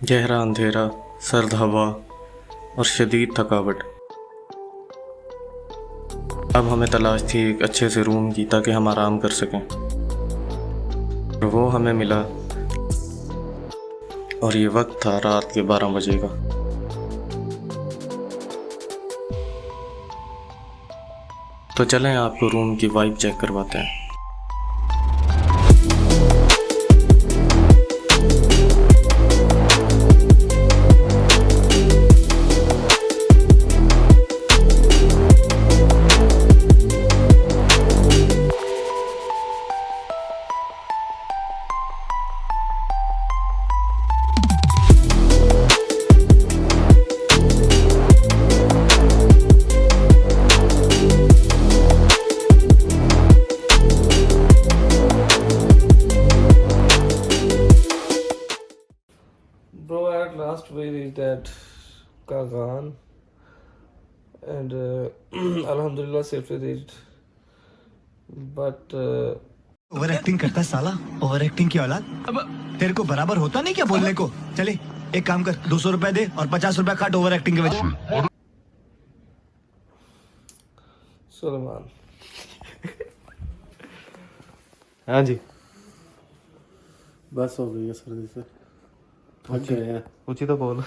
गहरा अंधेरा, सर्द हवा और शदीद थकावट। अब हमें तलाश थी एक अच्छे से रूम की ताकि हम आराम कर सकें, और वो हमें मिला। और ये वक्त था रात के 12 बजे का। तो चलें आपको रूम की वाइब चेक करवाते हैं। Bro, at last we reached at Kagan and Alhamdulillah safely reached. But over acting करता है साला, ओवर एक्टिंग की औलाद। अब तेरे को बराबर होता नहीं क्या बोलने को? चले एक काम कर, 200 रुपए दे और 50 रुपए काट ओवर एक्टिंग के वजह। Sulaiman, हाँ जी, बस हो गई है सर्दी से, थक गए हैं। ऊँची तो बोल।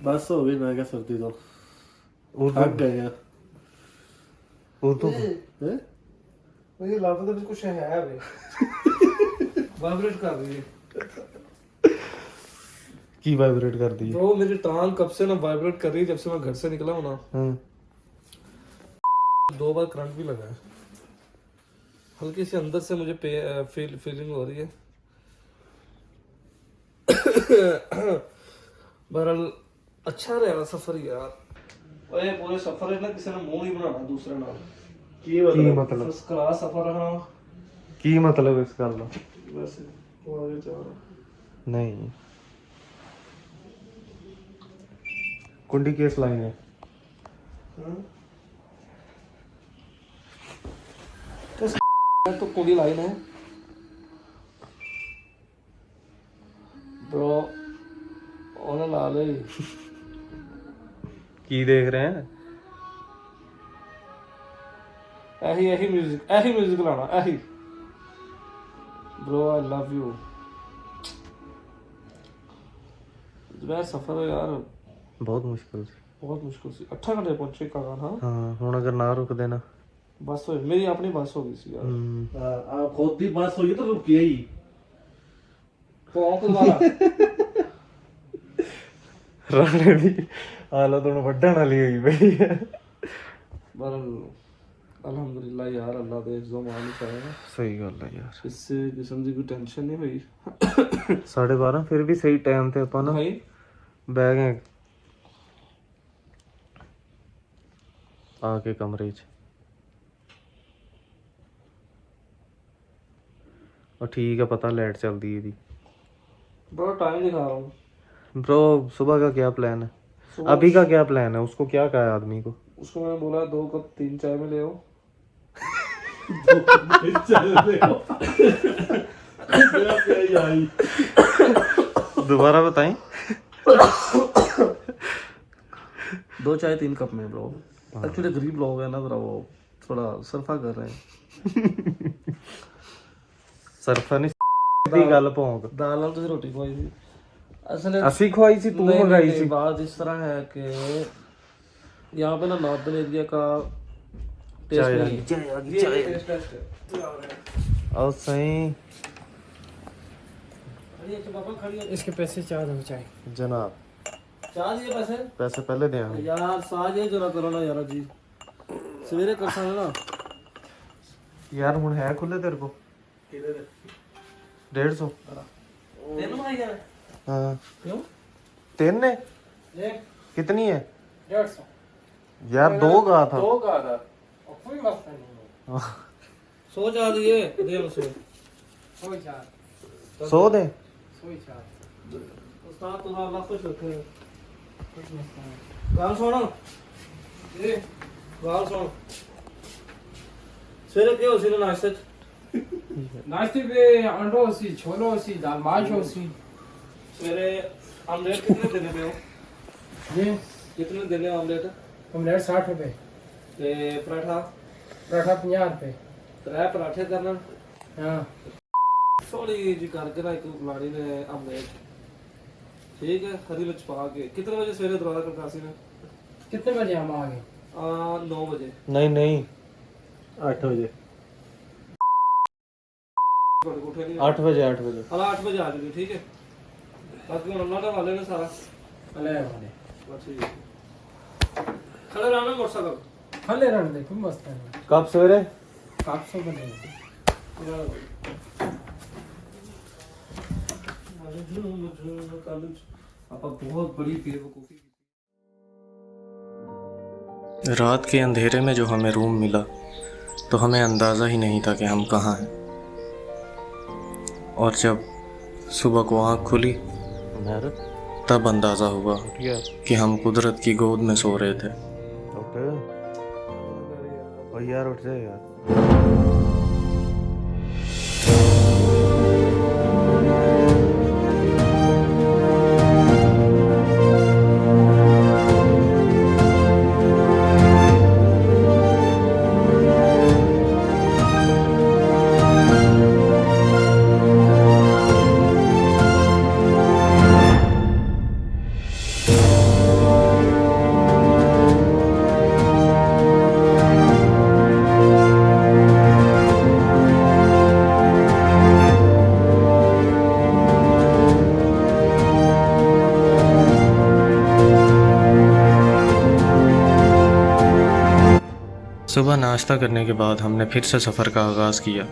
बस हो गई, मैं क्या सर्दी तो थक गए हैं। हैं? मुझे लगता था कुछ है अभी वाइब्रेट कर रही है। की वाइब्रेट कर दी। Bro, मेरी टांग कब से ना वाइब्रेट कर रही है, जब से मैं घर से निकला हूँ ना। हाँ। 2 बार करंट भी लगा है। हल्की सी अंदर से मुझे फीलिंग हो रही है। बहरहाल अच्छा रहा सफर यार। ओए पूरे सफर है ना, किसी ने मुंह नहीं बनाना दूसरे नाल। की मतलब फर्स्ट क्लास सफर रहा। की मतलब इस गल का? वैसे वो आगे जा रहा। नहीं, कुंडी केस लाइन है। तो कुंडी लाइन है ब्रो, ओने ला ले। की देख रहे हैं? यही म्यूजिक लाना यही। Bro I love you. मेरा सफर है यार बहुत मुश्किल से। बहुत मुश्किल से 8 घंटे पहुंचे कागान। हाँ हाँ, हुण अगर ना रुक देना। बस हो मेरी अपनी बस हो गई सी यार। आप खुद ही बस हुई तो रुकी ही पौंक दोबारा। राणे दी हालत हुण वड्डण वाली होई पई है। अल्हम्दुलिल्लाह यार, अल्लाह दे जो मान चाहे ना। सही गल है यार। इससे किस्म की कोई टेंशन नहीं हुई। 12:30 फिर भी सही टाइम ते ਆਪਾਂ ਨਾ भाई ਬਹਿ ਗਏ ਆ ਕੇ ਕਮਰੇ 'ਚ। और ठीक है, पता लाइट चलती है। बड़ा टाइम दिखा रहा हूँ। ब्रो सुबह का क्या प्लान है? सुबह अभी का क्या प्लान है? उसको क्या कहा है आदमी को? उसको मैंने बोला 2 कप 3 चाय में ले आओ। दोबारा बताएं। 2 चाय 3 कप में ब्रो। एक्चुअली गरीब लोग हैं ना, जरा वो थोड़ा सरफा कर रहे हैं। सरफा नहीं दी गल भौंक। दाल नाल तुझे रोटी खवाई थी असल ਅਸੀਂ ਖਵਾਈ ਸੀ, ਤੂੰ ਮੰਗਾਈ ਸੀ। बात इस तरह है कि यहाँ पे ना नॉर्दर्न एरिया का टेस्ट नहीं है। और सही इसके पैसे चार हो चाहे जनाब, चाह दिए पैसे पैसे पहले देंगे यार। साज ये जरा करो ना यार जी, सवेरे कर सकते ना यार। हुण है खुले तेरे को 150? तेन भाई यार। हाँ, क्यों? 3 है? एक कितनी है 150 यार? 2 कहा था। 2 का था। और कोई मसला नहीं 100 चाह दिए दे उसे। कोई चार 100 दे। कोई चार उस्ताद तुम्हारा अल्लाह खुश रखे। कुछ मसला नहीं गाल सुन ये गाल सुन। सवेरे क्या हो सी नाश्ते नाश्ते पे अंडो सी छोलो सी दाल माश हो सी मेरे ऑमलेट कितने देने पे हो? जी कितने देने ऑमलेट? ऑमलेट 60 रुपए, ते पराठा पराठा 50 रुपए। 3 पराठे करना हाँ थोड़ी जी करके ना एक लाड़ी ने ऑमलेट ठीक है, हरी मिर्च पा के। कितने बजे सवेरे दरवाजा खटकासी ने? कितने बजे हम आ गए? 9 बजे। नहीं 8 बजे। उठे नहीं 8 बजे 8 बजे। हाँ 8 बजे आ जाओगे ठीक है। बाकी हम ना वाले ने सारा अले वाले बस ठीक है। खड़े रहना मोटरसाइकिल खले रन देखो मस्त है। कब सवेरे? 700 बने आप बहुत बड़ी बेवकूफ़ी। रात के अंधेरे में जो हमें रूम मिला तो हमें अंदाज़ा ही नहीं था कि हम कहाँ हैं। और जब सुबह को आँख खुली तब अंदाज़ा हुआ कि हम कुदरत की गोद में सो रहे थे। यार उठ जाए यार। सुबह नाश्ता करने के बाद हमने फिर से सफ़र का आगाज़ किया।